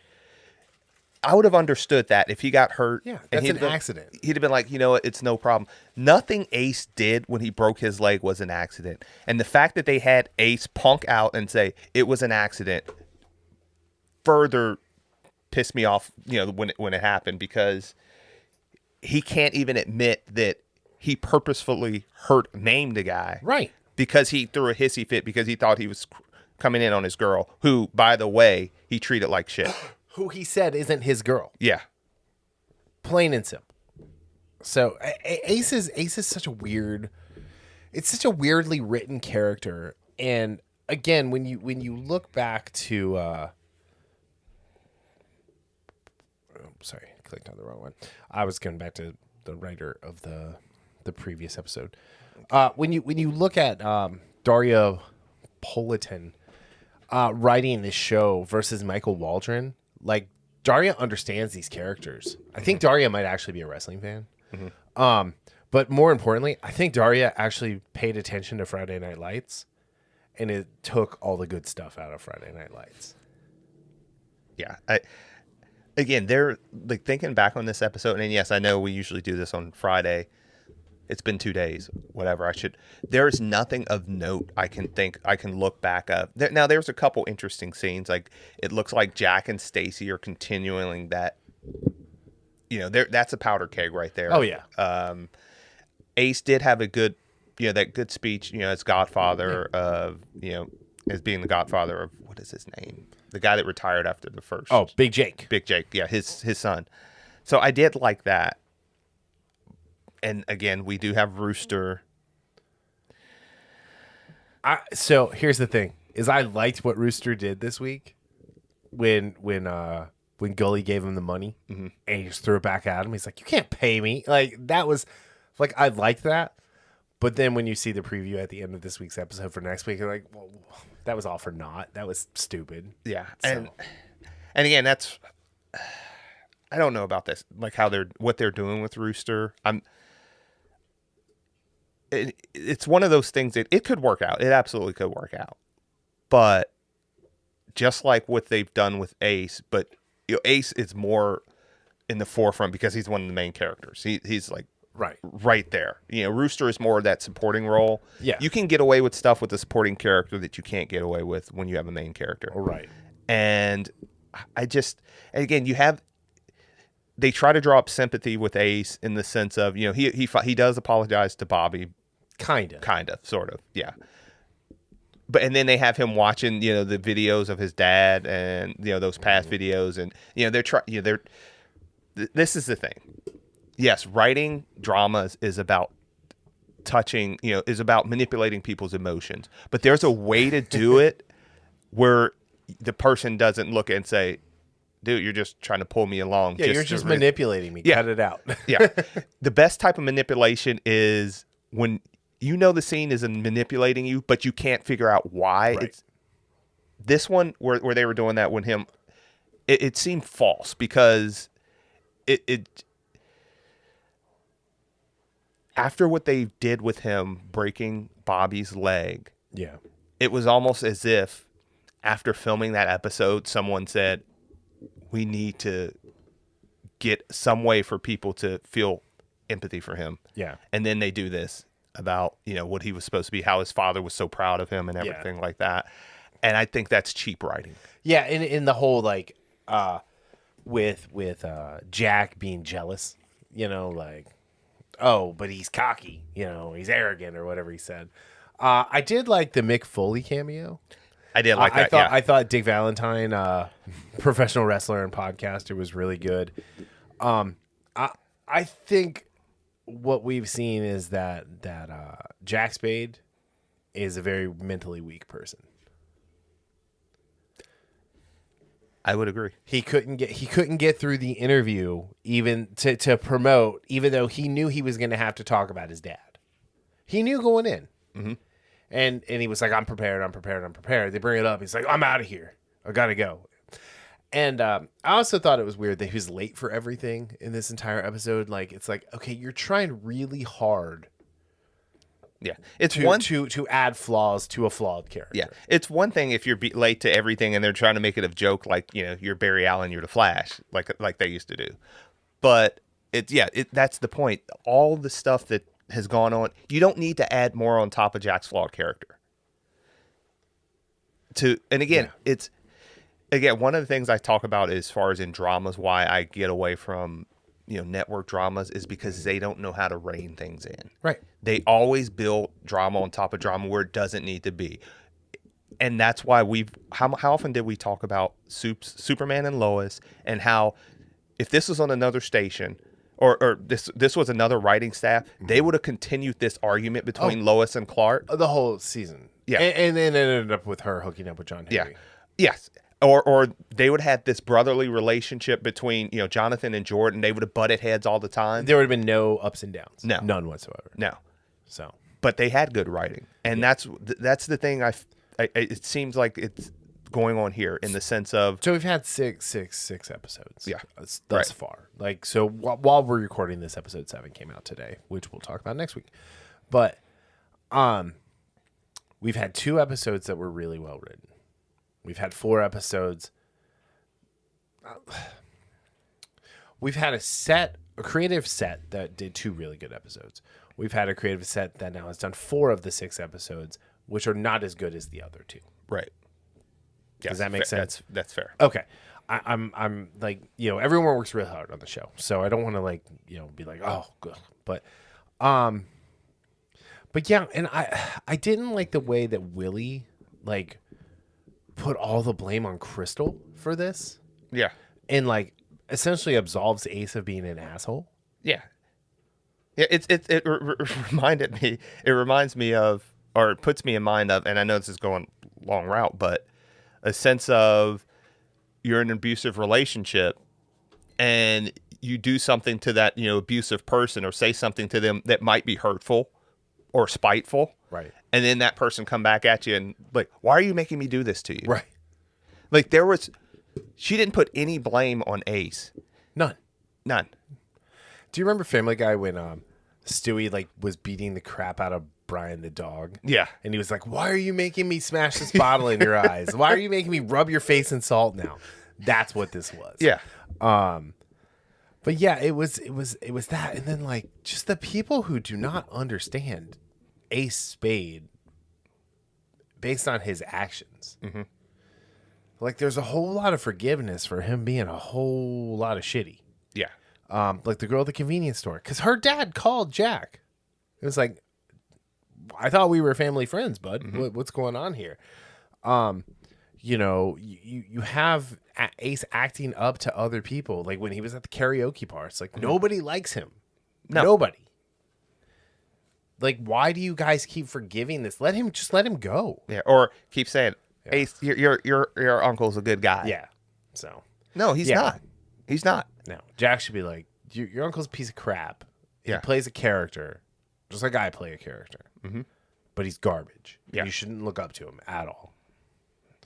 I would have understood that if he got hurt. Yeah, that's an accident. He'd have been like, it's no problem. Nothing Ace did when he broke his leg was an accident. And the fact that they had Ace punk out and say it was an accident further pissed me off, when it happened, because he can't even admit that he purposefully maimed a guy. Right. Because he threw a hissy fit because he thought he was coming in on his girl, who, by the way, he treated like shit. Who he said isn't his girl. Yeah. Plain and simple. So Ace is such a weirdly written character. And again, when you look back to sorry, I clicked on the wrong one. I was going back to the writer of the previous episode. When you look at Daria Politan writing this show versus Michael Waldron, like, Daria understands these characters. I think Daria might actually be a wrestling fan. Mm-hmm. But more importantly, I think Daria actually paid attention to Friday Night Lights, and it took all the good stuff out of Friday Night Lights. Yeah. Again, they're like thinking back on this episode, and yes, I know we usually do this on Friday. It's been 2 days, whatever. There's nothing of note I can look back up. Now, there's a couple interesting scenes. Like, it looks like Jack and Stacy are continuing that. That's a powder keg right there. Oh, yeah. Ace did have a good, that good speech, as Godfather of, as being the Godfather of, what is his name? The guy that retired after the first. Oh, Big Jake. Big Jake, yeah, his son. So I did like that. And again, we do have Rooster. So here's the thing: is I liked what Rooster did this week when Gully gave him the money, mm-hmm. and he just threw it back at him. He's like, "You can't pay me." Like, that was like, I liked that. But then when you see the preview at the end of this week's episode for next week, you're like, "Well, that was all for naught. That was stupid." Yeah, so. and again, that's I don't know about this, like what they're doing with Rooster. It's one of those things that it could work out. It absolutely could work out. But just like what they've done with Ace, but Ace is more in the forefront because he's one of the main characters. He's like right there. Rooster is more of that supporting role. Yeah. You can get away with stuff with a supporting character that you can't get away with when you have a main character. Right. And again, they try to draw up sympathy with Ace in the sense of, he does apologize to Bobby. Kind of, sort of, yeah. and then they have him watching, the videos of his dad and those past videos, and this is the thing. Yes, writing dramas is about touching, is about manipulating people's emotions, but there's a way to do it where the person doesn't look and say, dude, you're just trying to pull me along. Yeah, you're just manipulating me. Cut it out. Yeah. The best type of manipulation is when the scene is manipulating you, but you can't figure out why. Right. It's this one where they were doing that when it seemed false because it after what they did with him breaking Bobby's leg. Yeah. It was almost as if after filming that episode, someone said, we need to get some way for people to feel empathy for him. Yeah. And then they do this about, what he was supposed to be, how his father was so proud of him and everything like that. And I think that's cheap writing. Yeah. In the whole, with Jack being jealous, oh, but he's cocky, he's arrogant or whatever he said. I did like the Mick Foley cameo. I did like that. I thought Dick Valentine, professional wrestler and podcaster, was really good. I think what we've seen is that Jack Spade is a very mentally weak person. I would agree. He couldn't get through the interview even to promote, even though he knew he was going to have to talk about his dad. He knew going in. Mm-hmm. And he was like, I'm prepared. They bring it up. He's like, I'm out of here. I got to go. And I also thought it was weird that he was late for everything in this entire episode. It's like, okay, you're trying really hard. Yeah. It's to add flaws to a flawed character. Yeah. It's one thing if you're late to everything and they're trying to make it a joke, like, you're Barry Allen, you're the Flash, like they used to do. But that's the point. All the stuff that has gone on, you don't need to add more on top of Jack's flawed character. It's one of the things I talk about as far as in dramas, why I get away from network dramas is because they don't know how to rein things in. Right. They always build drama on top of drama where it doesn't need to be. And that's why how often did we talk about Superman and Lois, and how if this was on another station or this was another writing staff, they would have continued this argument between Lois and Clark. The whole season. Yeah. And then it ended up with her hooking up with John Henry. Yeah. Yes. Or they would have had this brotherly relationship between, Jonathan and Jordan. They would have butted heads all the time. There would have been no ups and downs. No. None whatsoever. No. So. But they had good writing. And that's the thing it seems like it's going on here in the sense of. So we've had six episodes. Yeah. Thus far. So while we're recording this, episode 7 came out today, which we'll talk about next week. But we've had 2 episodes that were really well written. We've had 4 episodes. We've had a creative set that did 2 really good episodes. We've had a creative set that now has done 4 of the 6 episodes, which are not as good as the other 2. Right. Yes, does that make sense? That's fair. Okay. I'm like, everyone works really hard on the show, so I don't want to be like, oh, good. But yeah, and I didn't like the way that Willie put all the blame on Crystal for this. Yeah. And essentially absolves Ace of being an asshole. Yeah. Yeah, it reminded me. It reminds me of, or it puts me in mind of, and I know this is going long route, but a sense of you're in an abusive relationship and you do something to that, abusive person or say something to them that might be hurtful or spiteful. Right. And then that person come back at you and why are you making me do this to you? Right. She didn't put any blame on Ace. None. Do you remember Family Guy when Stewie was beating the crap out of Brian the dog? Yeah. And he was like, why are you making me smash this bottle in your eyes? Why are you making me rub your face in salt now? That's what this was. Yeah. But yeah, it was that. And then just the people who do not understand Ace Spade based on his actions. Mm-hmm. There's a whole lot of forgiveness for him being a whole lot of shitty. Yeah. The girl at the convenience store, because her dad called Jack. It was like, I thought we were family friends, bud. What's going on here? You know, you have Ace acting up to other people. Like when he was at the karaoke bar, it's like nobody likes him. No. Nobody. Like, why do you guys keep forgiving this? Let him go. Yeah, or keep saying, Ace, your uncle's a good guy. Yeah. So no, he's not. He's not. no, Jack should be like, your uncle's a piece of crap. Yeah. He plays a character, just like I play a character. But he's garbage. Yeah. You shouldn't look up to him at all.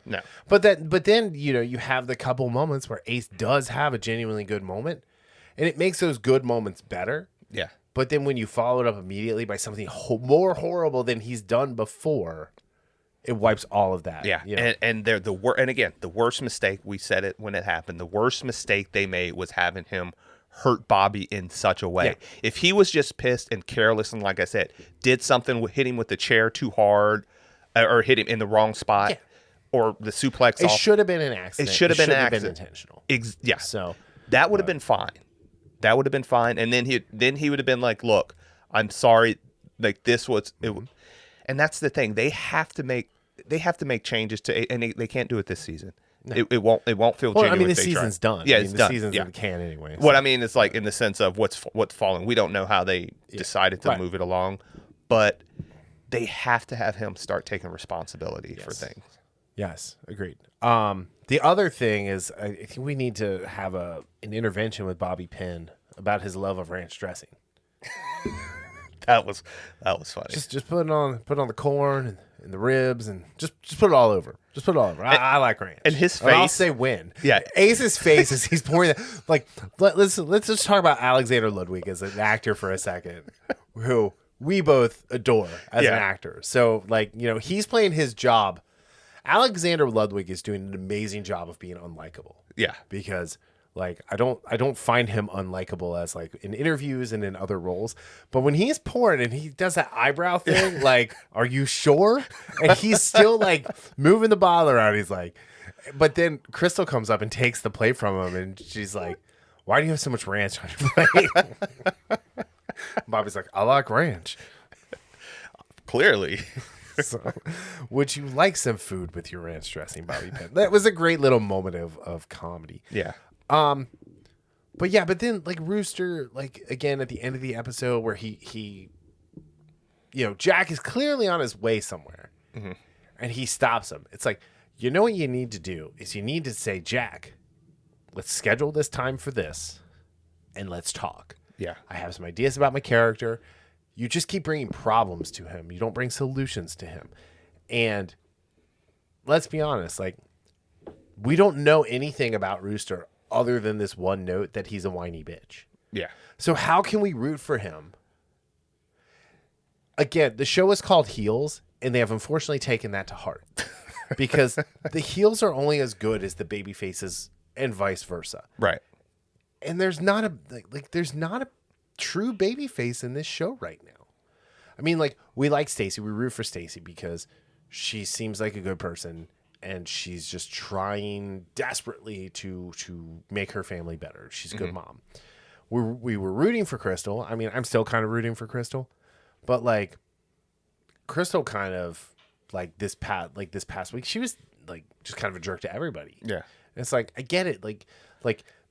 No. But then you know you have the couple moments where Ace does have a genuinely good moment, and it makes those good moments better. Yeah. But then when you follow it up immediately by something more horrible than he's done before, it wipes all of that. Yeah. You know? And they're and again, the worst mistake, we said it when it happened, the worst mistake they made was having him hurt Bobby in such a way. Yeah. If he was just pissed and careless and, like I said, did something, hit him with the chair too hard or hit him in the wrong spot or the suplex it off. should have been an accident. It should have been an shouldn't have accident. been intentional. Yeah. So that would have been fine. That would have been fine. And then he would have been like, look, I'm sorry. Like this was it. And that's the thing. They have to make changes to, and they can't do it this season. No. It won't feel genuine. I mean, the season's done. Yeah, it's done. The season's yeah. in the can anyway. So. What I mean is like in the sense of what's falling. We don't know how they decided to move it along, but they have to have him start taking responsibility for things. Yes, agreed. The other thing is, I think we need to have an intervention with Bobby Penn about his love of ranch dressing. That was funny. Just put on the corn and the ribs and just put it all over. Just put it all over. I like ranch. And his face. Or I'll say when. Yeah. Ace's face as he's pouring that. Like, let's just talk about Alexander Ludwig as an actor for a second, who we both adore as an actor. So, like, you know, he's playing his job. Alexander Ludwig is doing an amazing job of being unlikable. Yeah. Because like I don't find him unlikable as like in interviews and in other roles. But when he's pouring and he does that eyebrow thing, like, are you sure? And he's still like moving the bottle around. He's like, but then Crystal comes up and takes the plate from him and she's like, why do you have so much ranch on your plate? Bobby's like, I like ranch. Clearly. So, would you like some food with your ranch dressing, Bobby Penn? That was a great little moment of comedy. Yeah. But then like Rooster, like again at the end of the episode where he you know, Jack is clearly on his way somewhere and he stops him. It's like, you know what you need to do is you need to say, Jack, let's schedule this time for this and let's talk. Yeah. I have some ideas about my character. You just keep bringing problems to him. You don't bring solutions to him. And let's be honest, like, we don't know anything about Rooster other than this one note that he's a whiny bitch. Yeah. So how can we root for him? Again, the show is called Heels, and they have unfortunately taken that to heart. Because the heels are only as good as the baby faces and vice versa. Right. And there's not a true baby face in this show right now. I mean, like, we like Stacy. We root for Stacy because she seems like a good person and she's just trying desperately to make her family better. She's a good mom. We were rooting for Crystal. I mean, I'm still kind of rooting for Crystal, but like Crystal kind of like this past week, she was like just kind of a jerk to everybody. Yeah. And it's like, I get it. Like,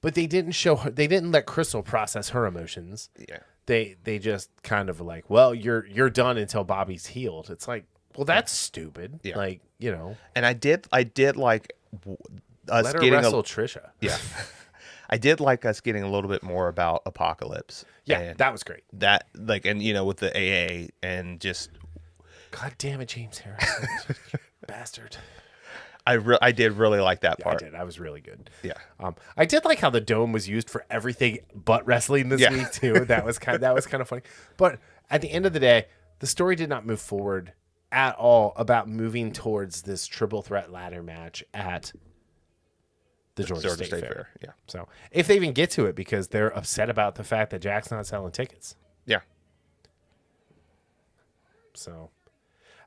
but they didn't show her, they didn't let Crystal process her emotions. Yeah. They just kind of like, well, you're done until Bobby's healed. It's like, well, that's stupid. Yeah. Like, you know. And I did like us Let her getting wrestle Trisha. Yeah. I did like us getting a little bit more about Apocalypse. Yeah, and that was great. That like, and you know, with the AA and just, God damn it, James Harrison, bastard. I did really like that part. I did. I was really good. Yeah. I did like how the dome was used for everything but wrestling this week too. That was kind of funny. But at the end of the day, the story did not move forward at all about moving towards this triple threat ladder match at the Georgia State Fair. Yeah. So if they even get to it, because they're upset about the fact that Jack's not selling tickets. Yeah. So,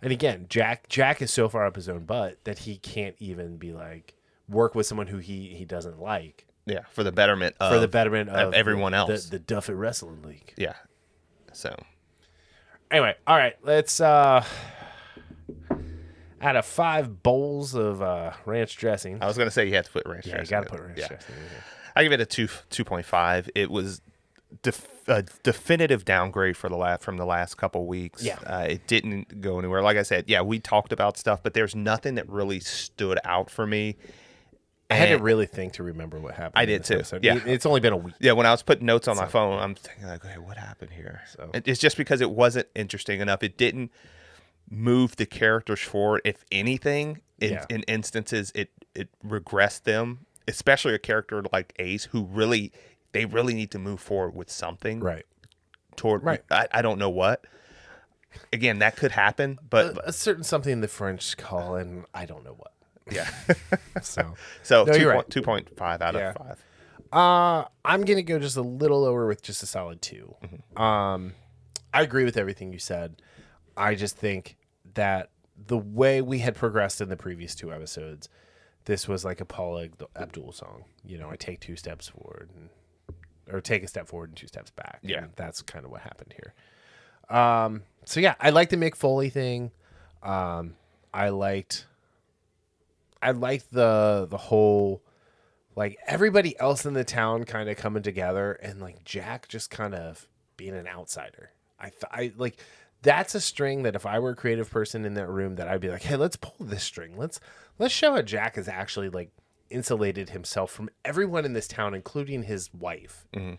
and again, Jack is so far up his own butt that he can't even be like work with someone who he doesn't like. Yeah. For the betterment of of everyone else. the Duffy Wrestling League. Yeah. So. Anyway, all right. Let's out of 5 bowls of ranch dressing. I was gonna say you have to put ranch dressing. Yeah, you got to put ranch dressing in here. I give it a 2.5. It was a definitive downgrade from the last couple weeks. Yeah. It didn't go anywhere. Like I said, we talked about stuff, but there's nothing that really stood out for me. I had to really think to remember what happened. I did too. Episode. Yeah. It's only been a week. Yeah, when I was putting notes on my phone, I'm thinking like, okay, what happened here? So it's just because it wasn't interesting enough. It didn't move the characters forward. If anything, in instances, it regressed them, especially a character like Ace, who they really need to move forward with something. Right. I don't know what. Again, that could happen, but a certain something the French call, and I don't know what. Yeah. so no, 2.5 out of 5. I'm gonna go just a little lower with just a solid 2. Mm-hmm. I agree with everything you said. I just think that the way we had progressed in the previous 2 episodes, this was like a Paula Abdul song. I take 2 steps forward, or take a step forward and 2 steps back. Yeah, and that's kind of what happened here. So yeah, I like the Mick Foley thing. I liked the whole, like, everybody else in the town kind of coming together, and like Jack just kind of being an outsider. I like, that's a string that if I were a creative person in that room, that I'd be like, hey, let's pull this string. Let's show how Jack has actually like insulated himself from everyone in this town, including his wife. Mm-hmm.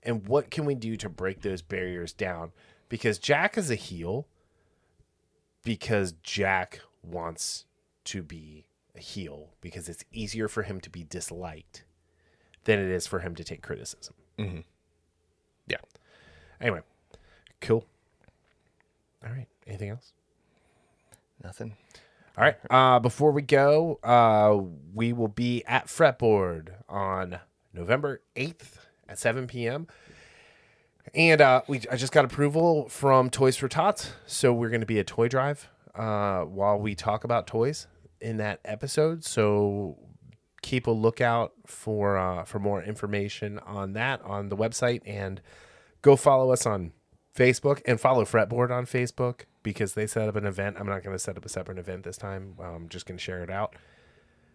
And what can we do to break those barriers down? Because Jack is a heel because Jack wants to be a heel, because it's easier for him to be disliked than it is for him to take criticism. Mm-hmm. Yeah. Anyway, cool. All right. Anything else? Nothing. All right. Before we go, we will be at Fretboard on November 8th at 7 p.m. And I just got approval from Toys for Tots, so we're going to be a toy drive while we talk about toys in that episode. So keep a lookout for more information on that on the website, and go follow us on Facebook and follow Fretboard on Facebook, because they set up an event. I'm not going to set up a separate event this time. I'm just going to share it out.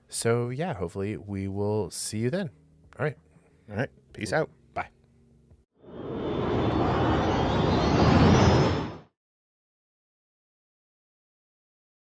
So yeah, hopefully we will see you then. All right. Peace out.